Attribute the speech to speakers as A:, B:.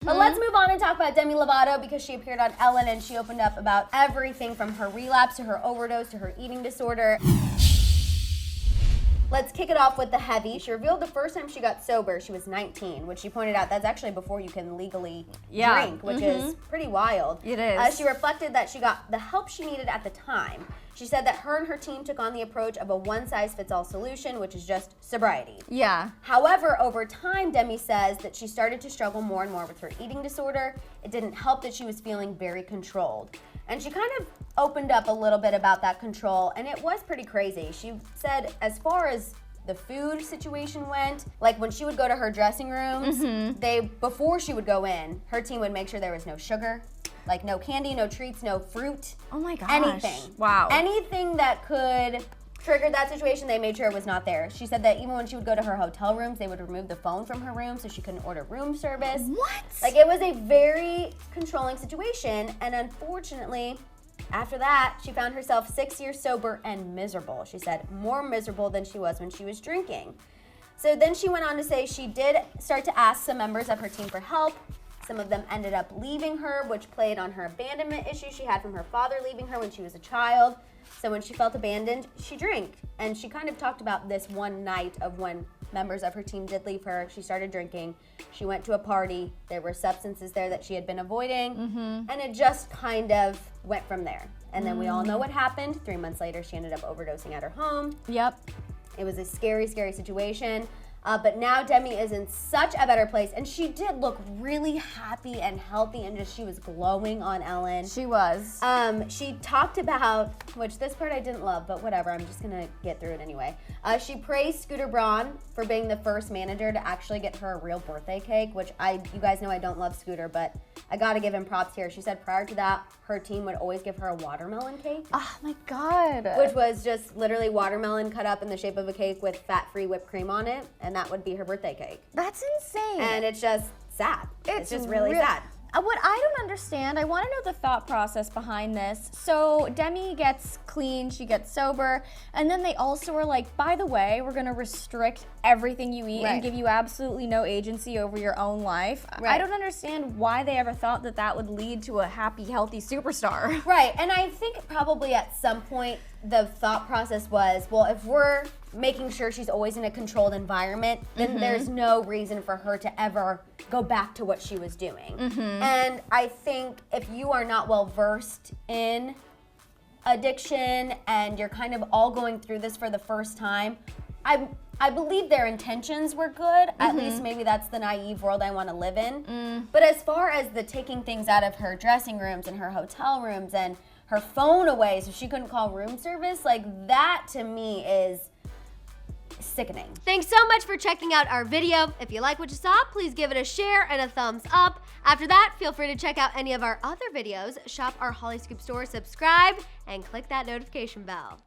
A: But let's move on and talk about Demi Lovato because she appeared on Ellen and she opened up about everything from her relapse to her overdose to her eating disorder. Let's kick it off with the heavy. She revealed the first time she got sober, she was 19, which she pointed out that's actually before you can legally drink, which is pretty wild.
B: It is.
A: She reflected that she got the help she needed at the time. She said that her and her team took on the approach of a one-size-fits-all solution, which is just sobriety.
B: Yeah.
A: However, over time, Demi says that she started to struggle more and more with her eating disorder. It didn't help that she was feeling very controlled. And she kind of opened up a little bit about that control, and it was pretty crazy. She said as far as the food situation went, like when she would go to her dressing rooms, before she would go in, her team would make sure there was no sugar, like no candy, no treats, no fruit.
B: Oh my gosh.
A: Anything.
B: Wow.
A: Anything that could trigger that situation, they made sure it was not there. She said that even when she would go to her hotel rooms, they would remove the phone from her room so she couldn't order room service.
B: What?
A: Like, it was a very controlling situation, and unfortunately, after that, she found herself 6 years sober and miserable. She said more miserable than she was when she was drinking. So then she went on to say she did start to ask some members of her team for help. Some of them ended up leaving her, which played on her abandonment issue she had from her father leaving her when she was a child. So when she felt abandoned, she drank. And she kind of talked about this one night of when members of her team did leave her. She started drinking. She went to a party. There were substances there that she had been avoiding. And it just kind of went from there. And then we all know what happened. 3 months later, she ended up overdosing at her home.
B: Yep.
A: It was a scary, scary situation. But now Demi is in such a better place, and she did look really happy and healthy, and just she was glowing on Ellen.
B: She was.
A: She talked about, which this part I didn't love, but whatever, I'm just gonna get through it anyway. She praised Scooter Braun for being the first manager to actually get her a real birthday cake, which you guys know I don't love Scooter, but I gotta give him props here. She said prior to that, her team would always give her a watermelon cake.
B: Oh my God.
A: Which was just literally watermelon cut up in the shape of a cake with fat-free whipped cream on it, and that would be her birthday cake.
B: That's insane.
A: And it's just sad. It's just really sad.
B: What I don't understand, I want to know the thought process behind this. So Demi gets clean, she gets sober, and then they also are like, by the way, we're going to restrict everything you eat and give you absolutely no agency over your own life. I don't understand why they ever thought that that would lead to a happy, healthy superstar.
A: Right, and I think probably at some point the thought process was, well, if we're making sure she's always in a controlled environment, then there's no reason for her to ever go back to what she was doing. And I think if you are not well versed in addiction and you're kind of all going through this for the first time, I believe their intentions were good. At least maybe that's the naive world I want to live in. But as far as the taking things out of her dressing rooms and her hotel rooms and her phone away so she couldn't call room service, like that to me is sickening.
C: Thanks so much for checking out our video. If you like what you saw, please give it a share and a thumbs up. After that, feel free to check out any of our other videos, shop our Hollyscoop store, subscribe, and click that notification bell.